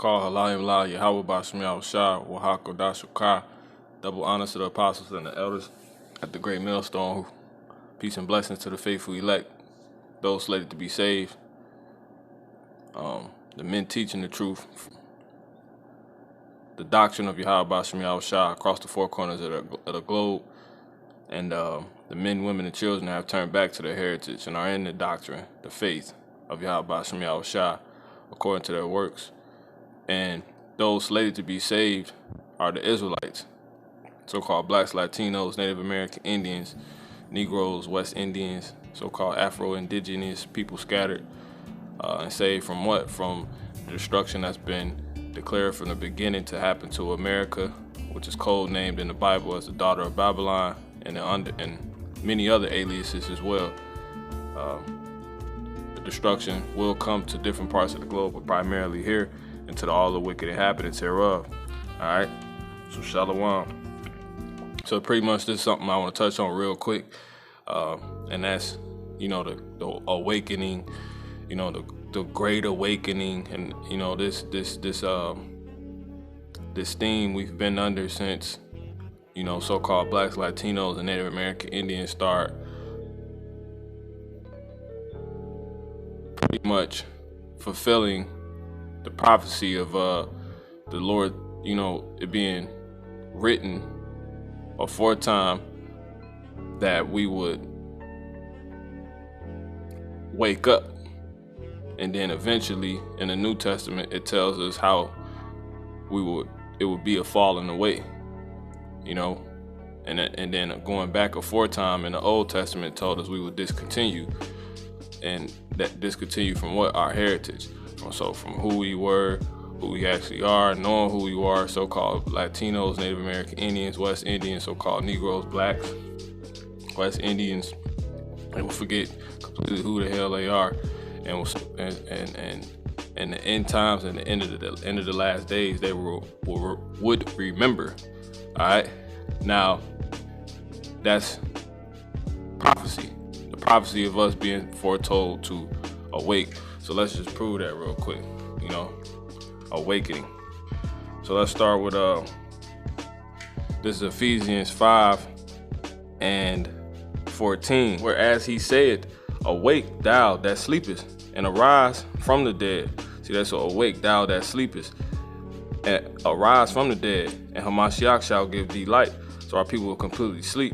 Call Halayim La Yahweh Bashmi Al Shah, Wahako Dashukah. Double honors to the apostles and the elders at the great millstone. Peace and blessings to the faithful elect, those slated to be saved. The men teaching the truth, the doctrine of Yahweh Bashmi Al Shah across the four corners of the globe. And the men, women, and children have turned back to their heritage and are in the doctrine, the faith of Yahweh Bashmi Al Shah, according to their works. And those slated to be saved are the Israelites, so-called blacks, Latinos, Native American Indians, Negroes, West Indians, so-called Afro-Indigenous people scattered and saved from what? From the destruction that's been declared from the beginning to happen to America, which is codenamed in the Bible as the daughter of Babylon, and many other aliases as well. The destruction will come to different parts of the globe, but primarily here, and to all the wicked inhabitants thereof. All right, so shalom. So pretty much this is something I want to touch on real quick, and that's, the awakening, the great awakening, and this theme we've been under since so-called blacks, Latinos, and Native American Indians start pretty much fulfilling the prophecy of the Lord, it being written aforetime that we would wake up. And then eventually in the New Testament, it tells us how it would be a falling away, and then going back aforetime in the Old Testament told us we would discontinue, and that discontinue from what? Our heritage. From who we were, who we actually are, knowing who we are, so-called Latinos, Native American Indians, West Indians, so-called Negroes, blacks, West Indians, and we'll forget completely who the hell they are, and the end times and the end of the last days, they would remember. All right, now that's prophecy, the prophecy of us being foretold to awake. So let's just prove that real quick, awakening. So let's start with this is Ephesians 5 and 14, whereas he said, awake thou that sleepest, and arise from the dead. See, that's awake thou that sleepest, and arise from the dead, and Hamashiach shall give thee light. So our people will completely sleep.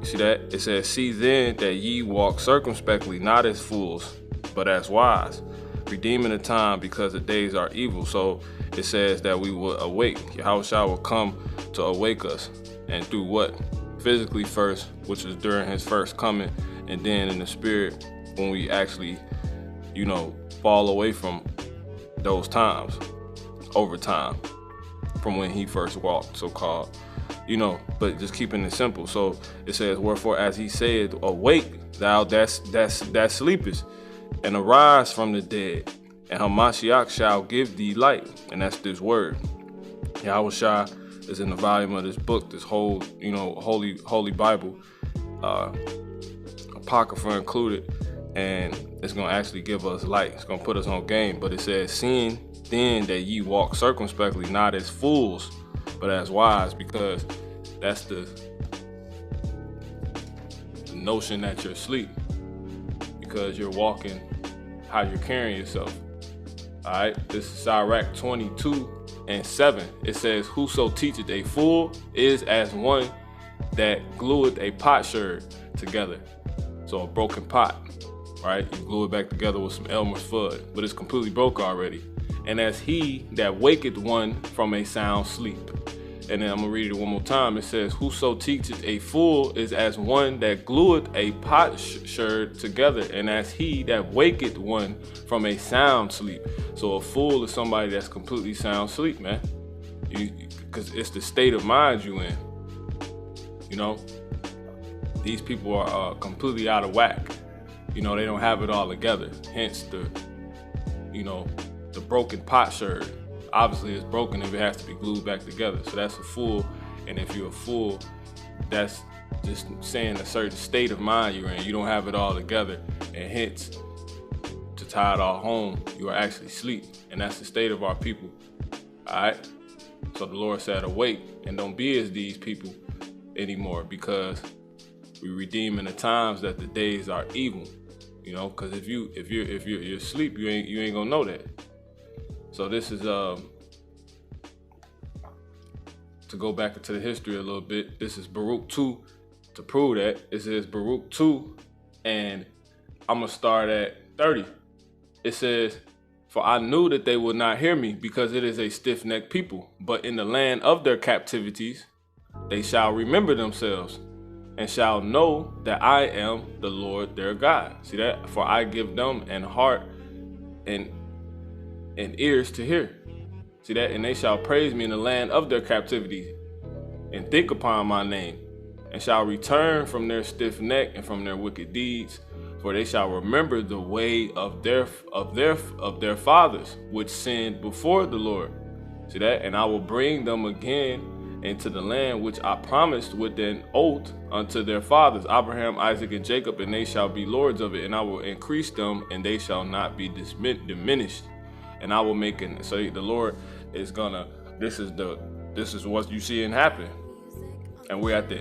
You see that? It says, see then that ye walk circumspectly, not as fools, but as wise, redeeming the time, because the days are evil. So it says that we will awake. Yahushua will come to awake us, and through what? Physically first, which is during his first coming, and then in the spirit when we actually, fall away from those times, over time, from when he first walked, so-called, but just keeping it simple. So it says, wherefore as he said, awake thou that sleepest, and arise from the dead, and Hamashiach shall give thee light. And that's this word. Yahushua is in the volume of this book, this whole, holy Bible, Apocrypha included, and it's going to actually give us light. It's going to put us on game. But it says, seeing then that ye walk circumspectly, not as fools, but as wise, because that's the notion that you're asleep, because you're walking how you're carrying yourself. All right, this is Sirach 22 and 7. It says, whoso teacheth a fool is as one that glueth a potsherd together. So a broken pot, right? You glue it back together with some Elmer's Fudd, but it's completely broke already. And as he that waketh one from a sound sleep. And then I'm gonna read it one more time. It says, whoso teacheth a fool is as one that glueth a potsherd together, and as he that waketh one from a sound sleep. So a fool is somebody that's completely sound sleep, man. Because it's the state of mind you in. These people are completely out of whack. They don't have it all together. Hence the broken potsherd. Obviously it's broken if it has to be glued back together. So that's a fool. And if you're a fool, that's just saying a certain state of mind you're in. You don't have it all together. And hence, to tie it all home, you are actually asleep. And that's the state of our people All right. So the Lord said, awake and don't be as these people anymore, because we redeeming the times that the days are evil. You know, because if you're asleep, you ain't gonna know that. So this is to go back into the history a little bit. This is Baruch 2 to prove that. It says Baruch 2, and I'm gonna start at 30. It says, for I knew that they would not hear me, because it is a stiff-necked people. But in the land of their captivities, they shall remember themselves, and shall know that I am the Lord their God. See that? For I give them an heart and ears to hear. See that? And they shall praise me in the land of their captivity, and think upon my name, and shall return from their stiff neck and from their wicked deeds. For they shall remember the way of their fathers, which sinned before the Lord. See that? And I will bring them again into the land which I promised with an oath unto their fathers, Abraham, Isaac, and Jacob, and they shall be lords of it. And I will increase them, and they shall not be diminished. And I will make it. So the Lord is gonna. This is what you see and happen. And we're at the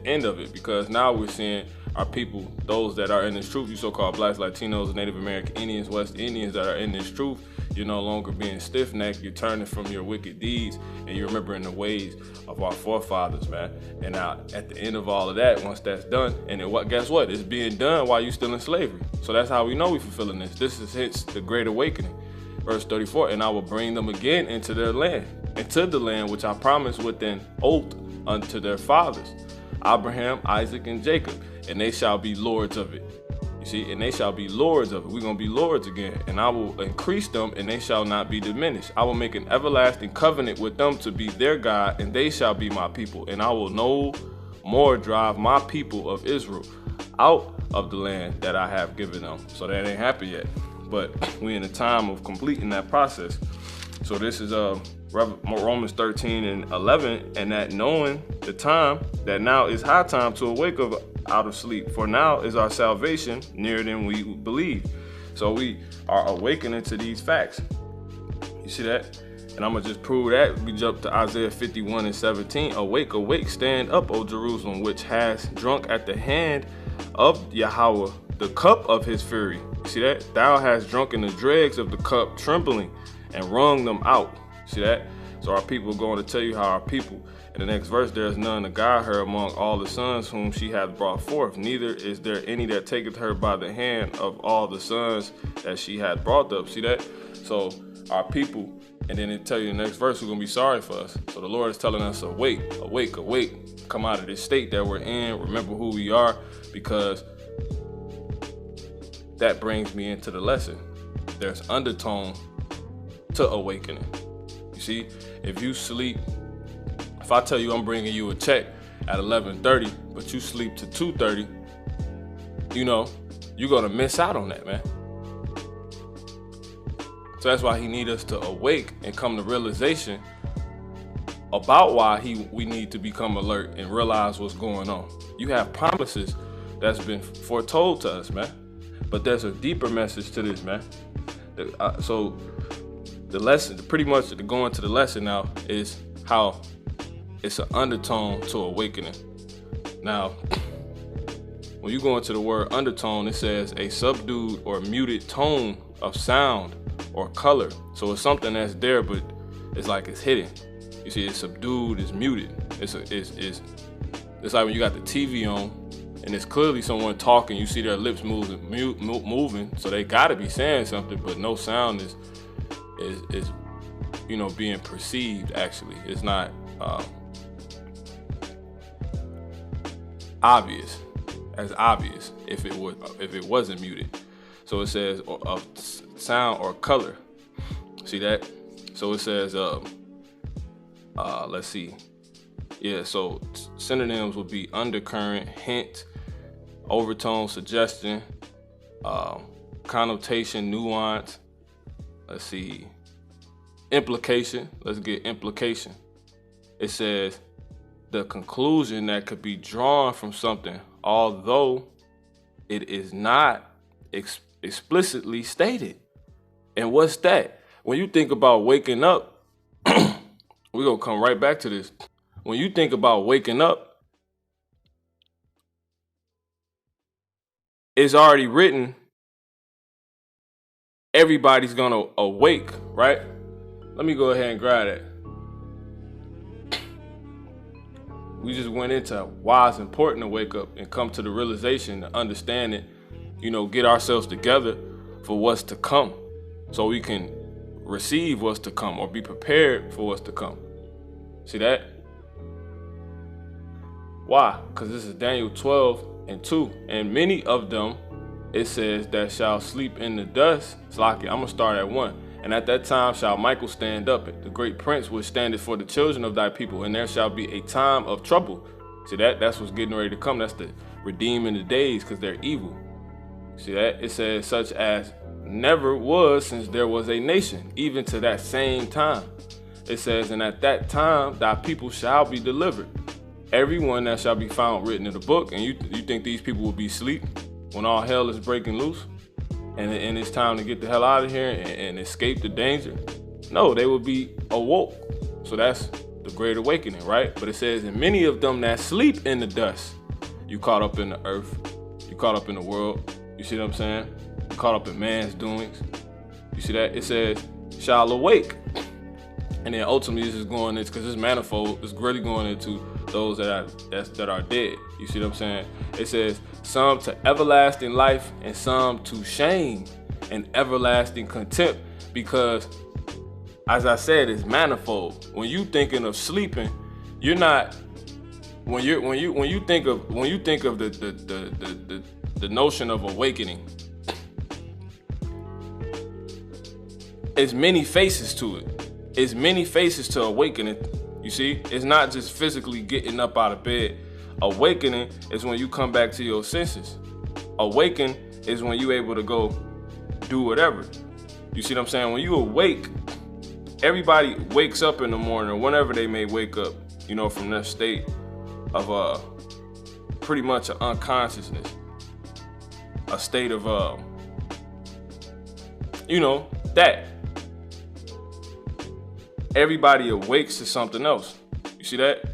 end of it, because now we're seeing our people, those that are in this truth, you so-called blacks, Latinos, Native American Indians, West Indians that are in this truth. You're no longer being stiff-necked. You're turning from your wicked deeds, and you're remembering the ways of our forefathers, man. And now at the end of all of that, once that's done, and guess what? It's being done while you're still in slavery. So that's how we know we're fulfilling this. This is hence the Great Awakening. Verse 34, and I will bring them again into their land, into the land which I promised with an oath unto their fathers, Abraham, Isaac, and Jacob, and they shall be lords of it. You see, and they shall be lords of it. We're going to be lords again. And I will increase them, and they shall not be diminished. I will make an everlasting covenant with them to be their God, and they shall be my people. And I will no more drive my people of Israel out of the land that I have given them. So that ain't happened yet. But we're in the time of completing that process. So this is Romans 13 and 11, and that knowing the time, that now is high time to awake out of sleep. For now is our salvation nearer than we believe. So we are awakening to these facts. You see that? And I'm going to just prove that. We jump to Isaiah 51 and 17. Awake, awake, stand up, O Jerusalem, which has drunk at the hand of Yahweh the cup of his fury. You see that? Thou hast drunken the dregs of the cup, trembling, and wrung them out. See that? So our people are going to tell you how our people. In the next verse, there is none to guide her among all the sons whom she hath brought forth. Neither is there any that taketh her by the hand of all the sons that she hath brought up. See that? So our people, and then it tell you in the next verse, who's going to be sorry for us. So the Lord is telling us, awake, awake, awake. Come out of this state that we're in. Remember who we are, because that brings me into the lesson. There's undertone to awakening. You see, if you sleep, if I tell you I'm bringing you a check at 11:30, but you sleep to 2:30, you know, you're gonna miss out on that, man. So that's why he need us to awake and come to realization about why we need to become alert and realize what's going on. You have promises that's been foretold to us, man. But there's a deeper message to this, man. So the lesson, pretty much to go into the lesson now, is how it's an undertone to awakening. Now, when you go into the word undertone, it says a subdued or muted tone of sound or color. So it's something that's there, but it's like it's hidden. You see, it's subdued, it's muted. It's like when you got the TV on, and it's clearly someone talking. You see their lips moving, so they gotta be saying something, but no sound is being perceived. Actually, it's not obvious if it wasn't muted. So it says of sound or color. See that? So it says let's see. Yeah, so synonyms would be undercurrent, hint, overtone, suggestion, connotation, nuance. Let's see. Implication. Let's get implication. It says the conclusion that could be drawn from something, although it is not explicitly stated. And what's that? When you think about waking up, We're going to come right back to this. When you think about waking up, it's already written, everybody's going to awake, right? Let me go ahead and grab that. We just went into why it's important to wake up and come to the realization, to understand it, get ourselves together for what's to come so we can receive what's to come or be prepared for what's to come. See that? Why? Because this is Daniel 12:2. And many of them, it says, that shall sleep in the dust. Slacky, I'm going to start at 1. And at that time shall Michael stand up, the great prince which standeth for the children of thy people, and there shall be a time of trouble. See that? That's what's getting ready to come. That's the redeeming the days, because they're evil. See that? It says, such as never was since there was a nation, even to that same time. It says, and at that time thy people shall be delivered, everyone that shall be found written in the book. And you think these people will be asleep when all hell is breaking loose? And it's time to get the hell out of here and escape the danger? No, they will be awoke. So that's the great awakening, right? But it says, and many of them that sleep in the dust, you caught up in the earth, you caught up in the world. You see what I'm saying? You caught up in man's doings. You see that? It says, shall awake. And then ultimately this is going into, because it's manifold, it's really going into those that are dead. You see what I'm saying? It says, some to everlasting life and some to shame and everlasting contempt, because as I said, it's manifold. When you thinking of sleeping, you're not, when you think of the notion of awakening, it's many faces to it. It's many faces to awakening. You see, it's not just physically getting up out of bed. Awakening is when you come back to your senses. Awaken is when you're able to go do whatever. You see what I'm saying? When you awake, everybody wakes up in the morning or whenever they may wake up, from that state of pretty much an unconsciousness, a state of that. Everybody awakes to something else. You see that?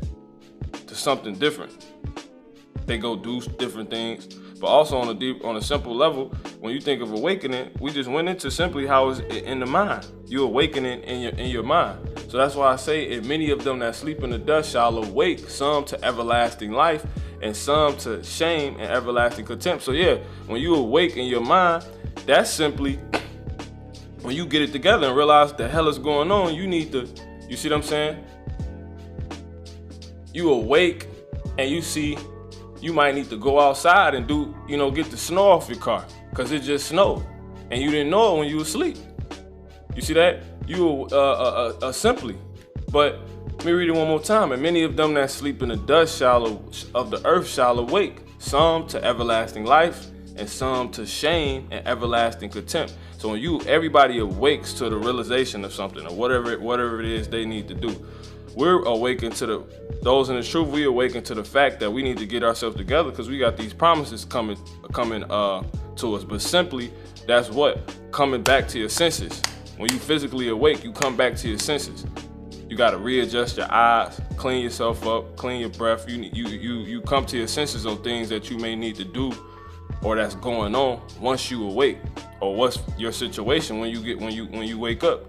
To something different. They go do different things. But also on a simple level, when you think of awakening, we just went into simply how it's in the mind. You're awakening in your mind. So that's why I say, and many of them that sleep in the dust shall awake, some to everlasting life and some to shame and everlasting contempt. So yeah, when you awake in your mind, that's simply when you get it together and realize the hell is going on. You need to, you see what I'm saying? You awake and you see you might need to go outside and do, get the snow off your car because it just snowed and you didn't know it when you were asleep. You see that? You simply. But let me read it one more time. And many of them that sleep in the dust of the earth shall awake, some to everlasting life and some to shame and everlasting contempt. So when everybody awakes to the realization of something or whatever it is they need to do, we're awakened to those in the truth. We awaken to the fact that we need to get ourselves together because we got these promises coming to us. But simply, that's what coming back to your senses. When you physically awake, you come back to your senses. You got to readjust your eyes, clean yourself up, clean your breath. You come to your senses on things that you may need to do or that's going on once you awake, or what's your situation when you wake up,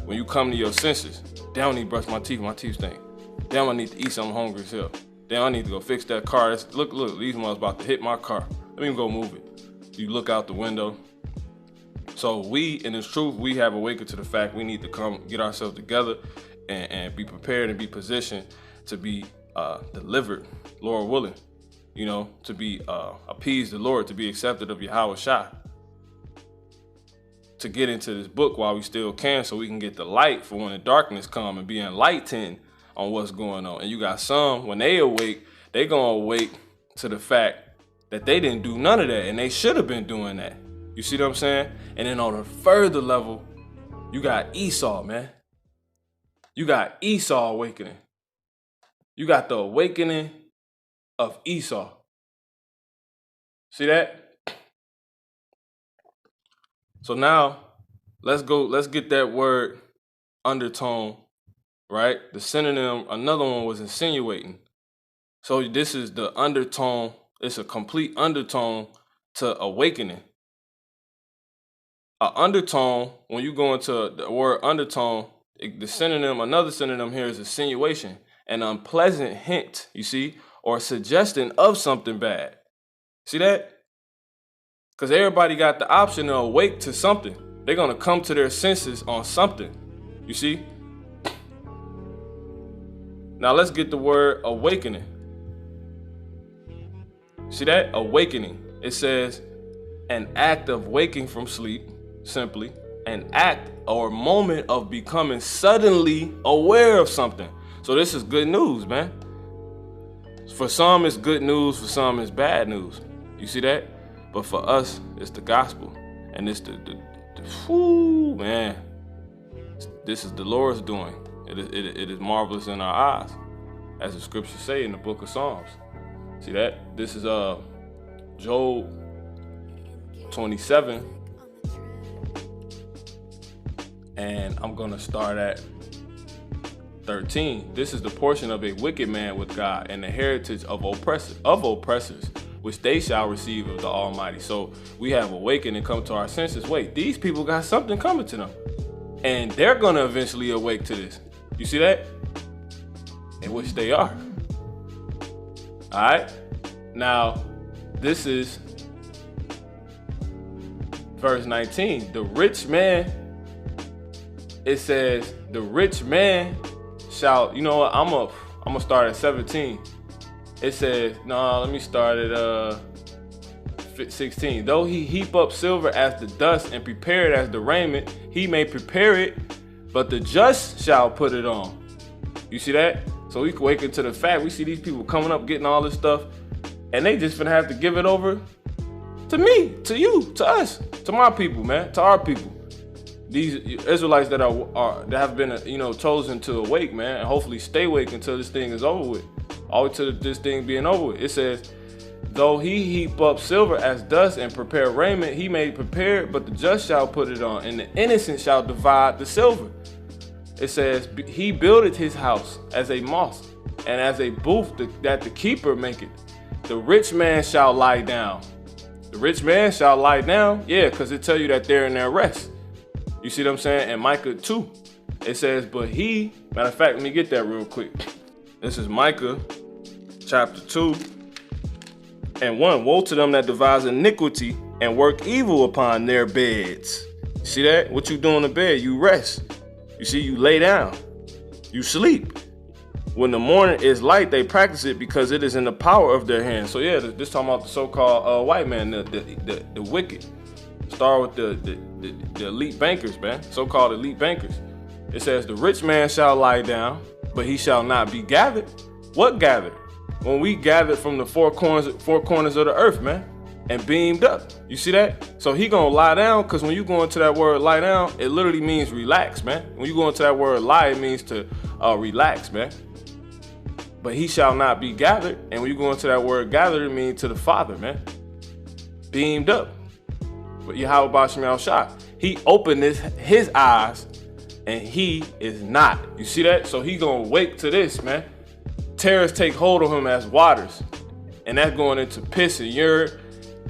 when you come to your senses. Damn, I need to brush my teeth stink. Damn, I need to eat something, hungry as hell. Damn, I need to go fix that car. Look, these ones about to hit my car. Let me go move it. You look out the window. So in this truth, we have awakened to the fact we need to come get ourselves together and be prepared and be positioned to be delivered, Lord willing, to be appease the Lord, to be accepted of Yahweh Shai, to get into this book while we still can so we can get the light for when the darkness come and be enlightened on what's going on. And you got some, when they awake, they gonna awake to the fact that they didn't do none of that and they should have been doing that. You see what I'm saying? And then on a further level, you got Esau, man. You got Esau awakening. You got the awakening of Esau. See that? So now let's get that word undertone right? The synonym, another one was insinuating. So this is the undertone. It's a complete undertone to awakening. A undertone, when you go into the word undertone, the synonym, another synonym here is insinuation, an unpleasant hint, you see, or suggestion of something bad. See that? Because everybody got the option to awake to something. They're going to come to their senses on something, you see? Now let's get the word awakening. See that? Awakening. It says an act of waking from sleep, simply. An act or moment of becoming suddenly aware of something. So this is good news, man. For some, it's good news. For some, it's bad news. You see that? But for us, it's the gospel. And it's whoo, man. This is the Lord's doing. It is marvelous in our eyes, as the scriptures say in the book of Psalms. See that? This is Job 27. And I'm going to start at 13. This is the portion of a wicked man with God and the heritage of oppressors, which they shall receive of the Almighty. So we have awakened and come to our senses. Wait, these people got something coming to them. And they're going to eventually awake to this. You see that? In which they are. All right. Now, this is verse 19. The rich man, it says, the rich man shall, you know what? I'm gonna start at 17. It says, no, let me start at 16. Though he heap up silver as the dust and prepare it as the raiment, he may prepare it, but the just shall put it on. You see that? So we can wake up to the fact we see these people coming up getting all this stuff, and they just gonna have to give it over to me, to you, to us, to my people, man, to our people. These Israelites that that have been, chosen to awake, man, and hopefully stay awake until this thing is over with, all the way to this thing being over with. It says, though he heap up silver as dust and prepare raiment, he may prepare it, but the just shall put it on, and the innocent shall divide the silver. It says, he buildeth his house as a mosque, and as a booth that the keeper maketh. The rich man shall lie down. The rich man shall lie down, yeah, because it tell you that they're in their rest. You see what I'm saying? And Micah 2, it says, but he, matter of fact, let me get that real quick. This is Micah chapter 2 and 1. Woe to them that devise iniquity and work evil upon their beds. See that? What you do in the bed? You rest. You see, you lay down. You sleep. When the morning is light, they practice it because it is in the power of their hands. So yeah, this talking about the so-called white man, the wicked. Start with the elite bankers, man. So-called elite bankers. It says, the rich man shall lie down, but he shall not be gathered. What gathered? When we gathered from the four corners of the earth, man, and beamed up. You see that? So he gonna lie down, because when you go into that word lie down, it literally means relax, man. When you go into that word lie, it means to relax, man. But he shall not be gathered. And when you go into that word gathered, it means to the Father, man. Beamed up. But Yahweh Basham Al-Shah, he opened his eyes, and he is not. You see that? So he gonna wake to this, man. Terrors take hold of him as waters. And that's going into piss and urine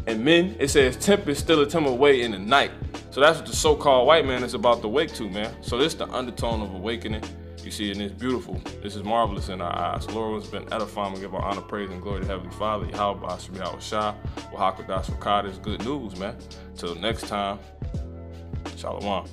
and men. It says tempest stilleth him away in the night. So that's what the so-called white man is about to wake to, man. So this is the undertone of awakening. You see, and it's beautiful. This is marvelous in our eyes. Lord has been edifying. We give our honor, praise, and glory to Heavenly Father. Yahweh Basham Al-Shah. Wahakadas Fakad is good news, man. Till next time, Shalom.